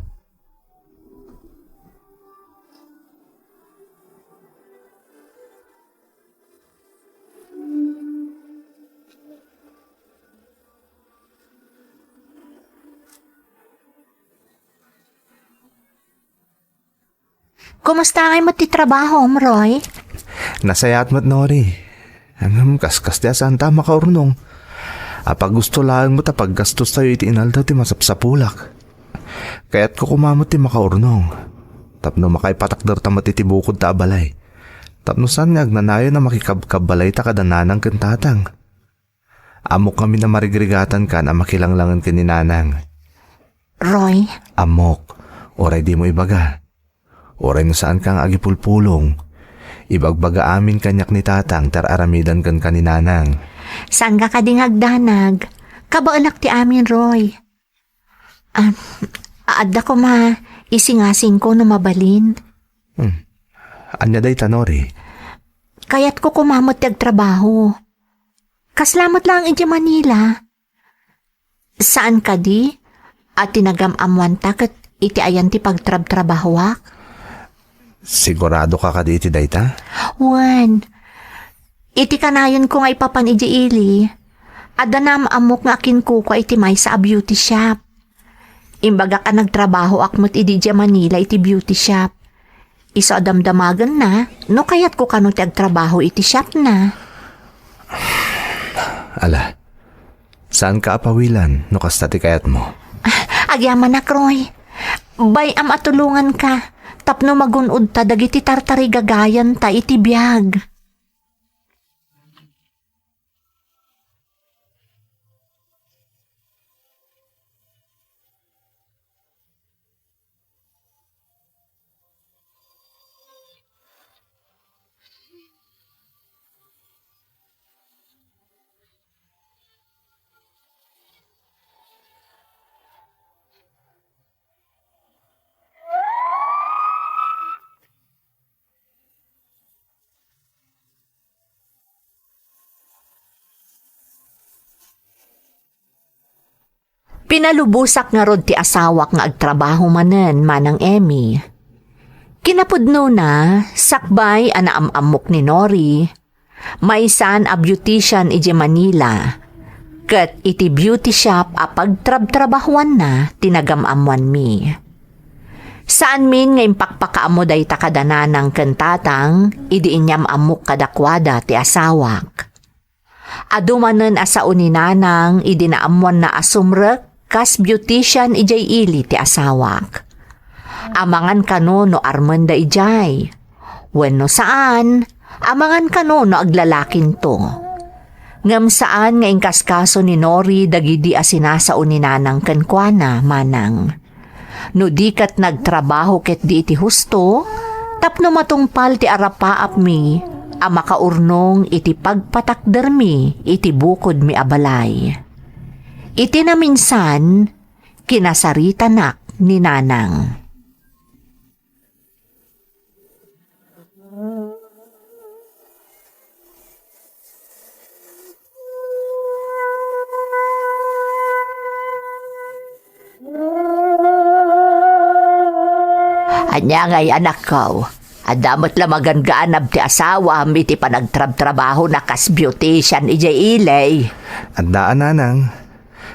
Kumusta ngay mo ti trabaho, Roy? Nasayat mo't Nori. Kaskas dia saan tama ka urnong. Apag gusto lang mo tapag gastos tayo iti inaldaw ti masapsapulak. Kaya't ko kumamot ti makaurnong. Tapno makaipatakdar tamat iti bukod ta abalay. Tapno saan nga agnanayo na makikabkabalay ta kadananang kentatang. Amok kami na marigrigatan ka na makilanglangan ka ni nanang. Roy, Amok, oray di mo ibaga. Oray no saan kang agipulpulong. Ibagbaga amin kanyak ni tatang tar aramidan kan ka ni nanang. saan ka kadingagdanag? Kabaanak ti amin, Roy. Aadda ko isingasing ko na mabalin. Anya day tanori. Kaya't ko kumamot ti agtrabaho. Kaslamat lang iti Manila. Saan ka di? At tinagam-amwan ta kat iti ayan ti pagtrab-trabahowak? Sigurado ka ka di iti dayta? Wan. Iti kanayon ko nga ipapan iti ili. Ada na maamok nga akin ko iti may sa beauty shop. Imbaga ka nagtrabaho akmot iti Manila iti beauty shop. Iso adamdamagan na, no kayat ko kano ti agtrabaho iti shop na. Ala, saan ka apawilan no kasta ti kayat mo? Agyaman na, Roy. Bay am atulungan ka. Tapno magunod ta dagiti tartari gagayan ta iti biyag. Pinalubusak nga rod ti asawak nga agtrabaho manen manang Emmy. Kinapudno na, sakbay anaamamok ni Nori, maisan a beautician iti Manila, ket iti beauty shop a pagtrab-trabahuan na tinagamamuan mi. Saan min nga impakpakaamo day takadananang kentatang, idi inyam amok kadakwada ti asawak. Adumanen asa uninanang idi naamuan na asumrek, kas beautician ijay ili ti asawak. Amangan kano no armanda ijay. Wenno saan, amangan kano no aglalakin to. Ngam saan nga ingkaskaso ni Nori dagidi asinasa uninanang kenkwana manang. No di kat nagtrabaho ket di iti husto, tapno matungpal ti arapaap mi, a makaurnong iti pagpatakder mi iti bukod mi abalay. Iti na minsan, kinasarita nak ni nanang. Anya ngay anak ko, adamot lamagan gaanab ti asawa iti panagtrab-trabaho na kas beautician ijay ilay. Andaan nanang.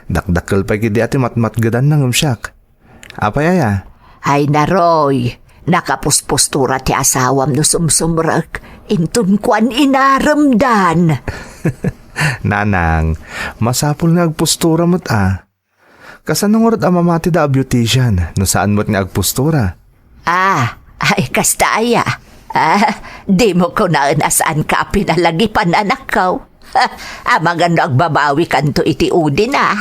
Dakdakkel pa kidi ati matmat gadan ng umsyak. Apayaya? Ay naroy, nakapuspostura ti asawam no sumsumrek, intun kuan inaramdan. Nanang, masapul nga agpostura mo't Kasanong orot amamati da beautician, no saan mo't nga agpostura? Ay kastaya. Di mo ko na nasaan ka pinalagipan anak ko. Amagan no agbabawi kanto iti udi na.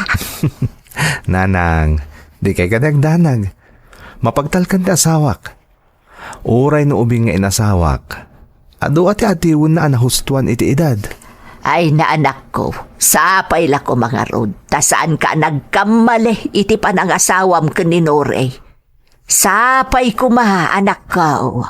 Nanang, di kay kadagdanag. Mapagtalkan ti asawak. Uray no ubing nga inasawak. Ado ati-atiwon na anahustuan iti edad. Ay na anak ko, sapay la ko mga rod. Ta saan ka nagkamali iti panangasawam kaninore. Sapay ko anak ko.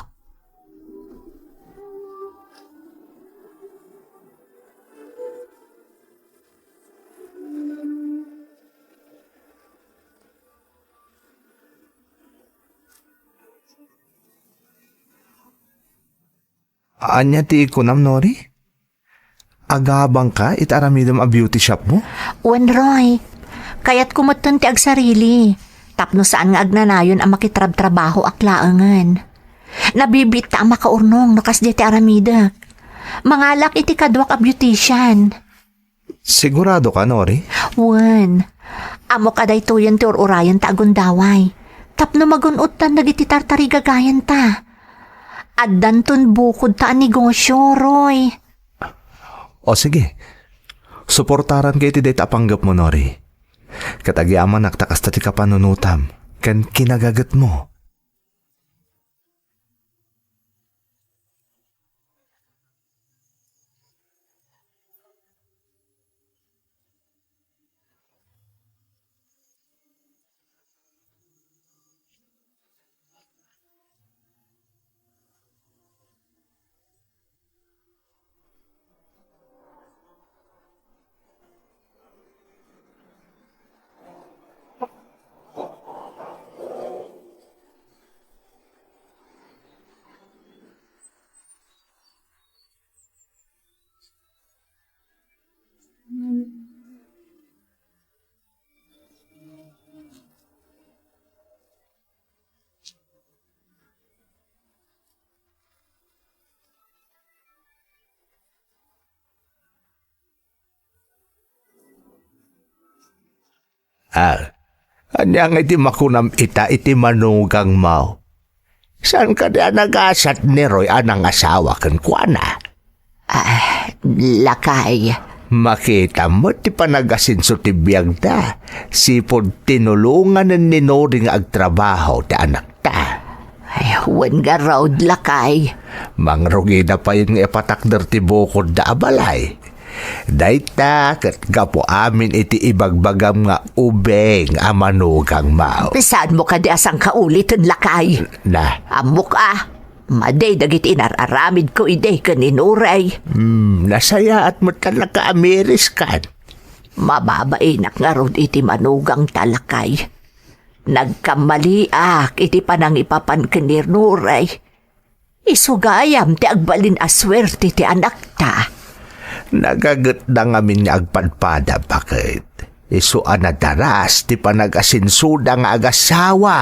Anya ti ikunam, Nori? Agabang ka itaramidam a beauty shop mo? Wen Roy, kayat kumutun ti agsarili. Tapno saan nga agnanayon ang makitrab-trabaho aklaangan. Nabibita makaurnong nakas di ti aramida. Mangalak iti kadwak a beautician. Sigurado ka, Nori? Wan, amo ka day tuyan ti urayan ta agundaway. Tapno magunutan dagiti tartari gagayan ta. Addan ton bukod ta ang negosyo, Roy. O sige, suportaran kayo ti dayta panggap mo, Nori. Katagyaman naktakas ta ti kapanunutam, kan kinagagat mo. Anyang iti makunam ita iti manugang mau. Saan ka na nagasat ni Roy anang asawa kan kuana? Lakay. Makita mo ti panagasinso ti biyag da. Sipod tinulungan ng ninoring agtrabaho ti anak ta. Ay, wan nga raw lakay. Mangrugi na pa yung ipatakder ti bukod da abalay. Dayta kat gapo amin iti ibagbagam nga ubeng a manugang mau. Saan mo ka di asang kaulitin lakay? Na, Amok maday dagiti inararamid ko ide kaninuray. nasaya at mo talaga amiris kan. Mababainak nga rod iti manugang talakay. Nagkamaliak iti panang ipapan kaninuray. Isugayam ti agbalin aswerte ti anak ta. Nagagat na ngamin nga agpadpada bakit. Isuan na daras ti panagasinsuda nga agasawa.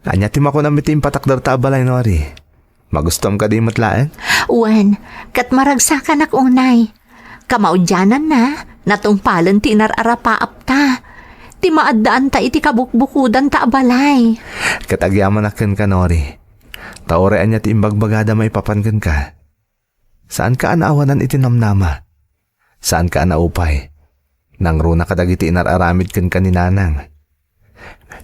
Anyatim ako na mitim patakdar tabalay, Nori. Magustom ka di matlaan? Wen, kat maragsakan ak unay. Kamaudyanan na, natungpalan ti inararapaap ta. Ti maaddaan ta iti kabukbukudan ta abalay. Katagyaman akin ka, Nori. Taorean niya ti imbagbagada may papangan ka. Saan ka anaawanan iti namnama? Saan ka anaupay? Nang runa kadagiti inararamid kan kaninanang.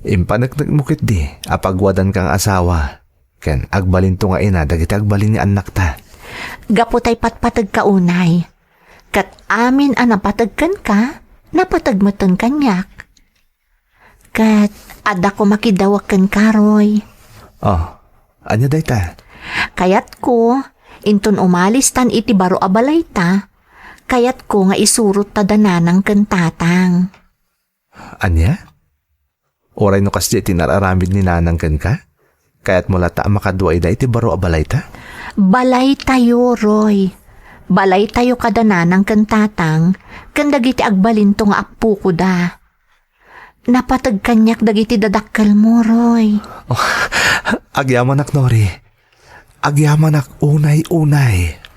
Impanagdag mukit di, apagwadan kang asawa. Ken agbalin to nga ina, dagiti agbalin ni anak ta. Gaputay patpatag ka unay. Kat amin napatagkan ka, napatagmatan kanyak. Kat ada ko makidawakan karoy. Oh, anya day ta? Kayat ko, inton umalis tan iti baro abalay ta, kayat ko nga isurot ta dananang kantatang. Anya? Oray no kasi tinararamid ni nanang kan ka? Kaya't mula ta makadwa ida iti baro abalay ta? Balay tayo, Roy. Balay tayo kadananang kantatang, kandagiti agbalin to nga apu ko da. Napatag kanyak dagiti dadakkal mo, Roy. Oh, agyamanak, Nori. Agyamanak unay-unay.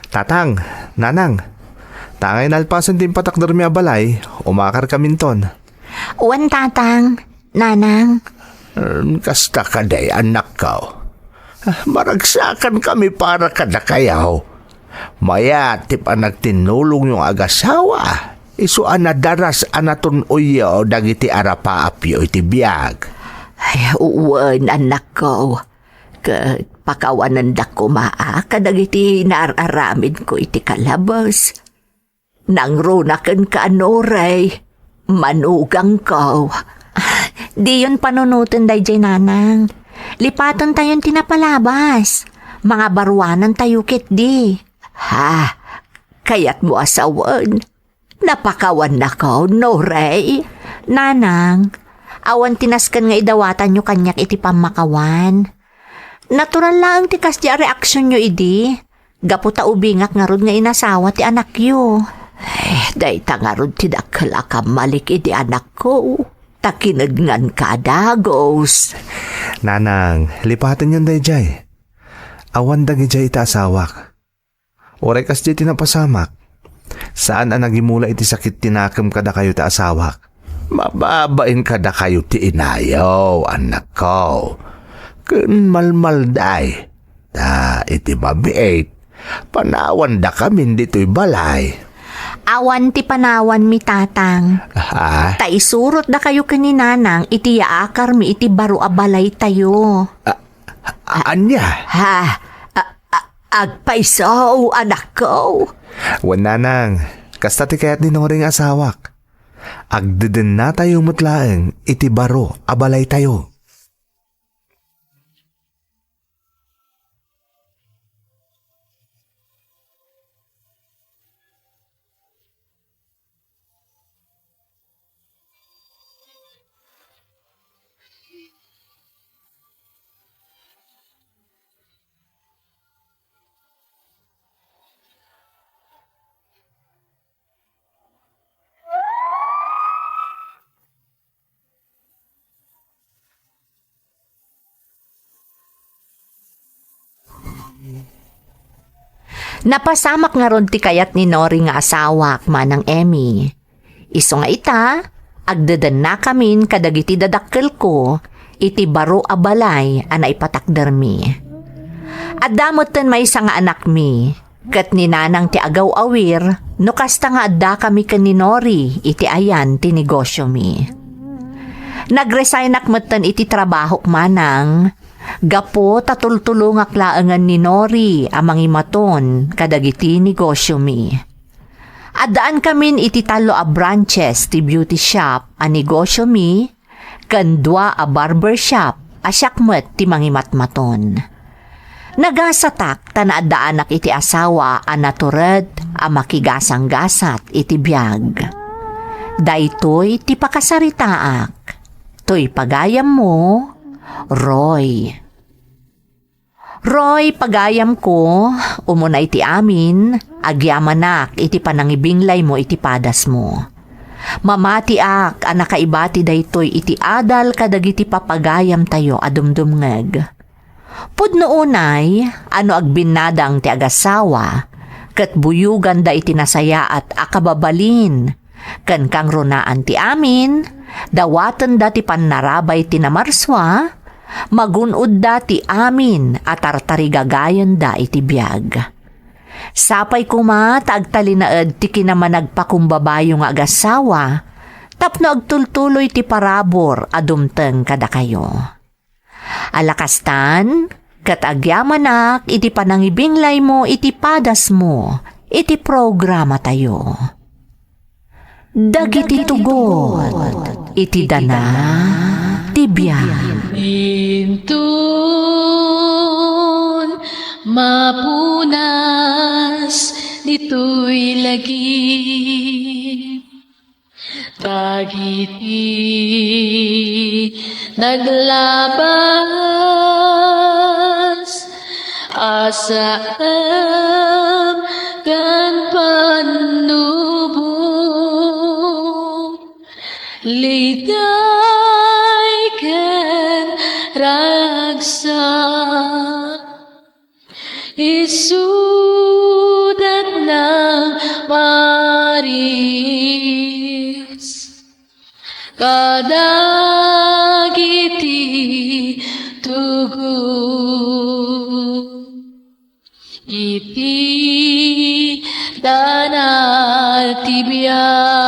Tatang, nanang, tangay nalpasan din patakdar mi abalay, umakar kaminton. Uwan tatang, nanang. Kasta ka day anak ka. Maragsakan kami para kada kayaw. Maya ti pa nagtinulong yung agasawa. Isuan na daras anaton uyo dagiti arapaapyo iti biyag. Ay, uwan anak ko. Pakawanan da ko kadagiti nararamid ko iti kalabas. Nang runakan ka anoray, manugang ko. Di yun panunutin day jay nanang. Lipatan tayon tinapalabas. Mga baruanan tayo kit di. Ha, kayat mo asawan. Napakawan na ko, no, Ray? Nanang, awan tinaskan nga idawatan nyo kanyak iti pamakawan. Natural lang ti kas di a reaksyon nyo idi. Gaputa ubingak nga rod nga inasawa ti anak yo. Day tangarod tinakal akamalik iti anak ko. Takinadngan ka dagos. Nanang, lipatan yun day jay. Awan dagi jay ita asawak. Oray kas jay tinapasamak. Saan ang nagimula iti sakit tinakam kada kayo ta asawak? Mababain kada kayo ti inayaw, anak ko. Kun malmalday. Ta iti mabiit. Panawan da kami dito'y balay. Awan ti panawan mi tatang. Ha? Ta isurot da kayo kaninanang iti yaakar mi iti baro abalay tayo. Anya? Ha, agpaisaw, anak ko. Wan nanang, kasta ti kayat ni noring asawak. Agdeden na tayo mutlaeng iti baro abalay tayo. Napasamak nga ron ti kayat ni Nori nga asawak manang Emmy. Iso nga ita, agdadan na kamin kadagiti dadakkel ko, iti baro abalay ana ipatakder mi. At damoten may isa nga anak mi, kat ni nanang ti agaw awir, no kasta nga adda kami ken ni Nori, iti ayan ti negosyo mi. Nagresign akmeten iti trabaho manang, gapo tatultulungak laangan ni Nori amang imaton kadagiti negosyo mi. Adaan kamin iti talo a branches ti beauty shop a negosyo mi, kandwa a barber shop a syakmet ti mangimatmaton. Nagasatak tanaadaanak iti asawa a natured a makigasang-gasat iti biyag. Daytoy ti pakasaritaak, toy pagayam mo, Roy. Roy, pagayam ko, umunay iti amin, agyamanak iti panangibinglay mo iti padas mo. Mamati ak, anakaibati daytoy iti adal kadagiti papagayam tayo adumdumngeg. Pudno unay, ano agbinadang ti agasawa, kat buyugan da iti nasaya at akababalin, kan kang runaan ti amin, dawatan da ti panarabay ti namarswa, magunod da ti amin at tartarigagayan da iti biyag. Sapay kuma taagtalinaed ti kinamanagpakumbabayo nga agasawa, tapno agtultuloy ti parabor adumteng kada kayo. Alakastan, kat agyamanak iti panangibinglay mo iti padas mo, iti programa tayo. Dagiti tugot, iti dana, tibiyag. Intun mapunas dito'y lagi dagiti naglabas asam kan panubong liday ken ragsak isudat ng maris kadagiti tugo iti danal tibiyag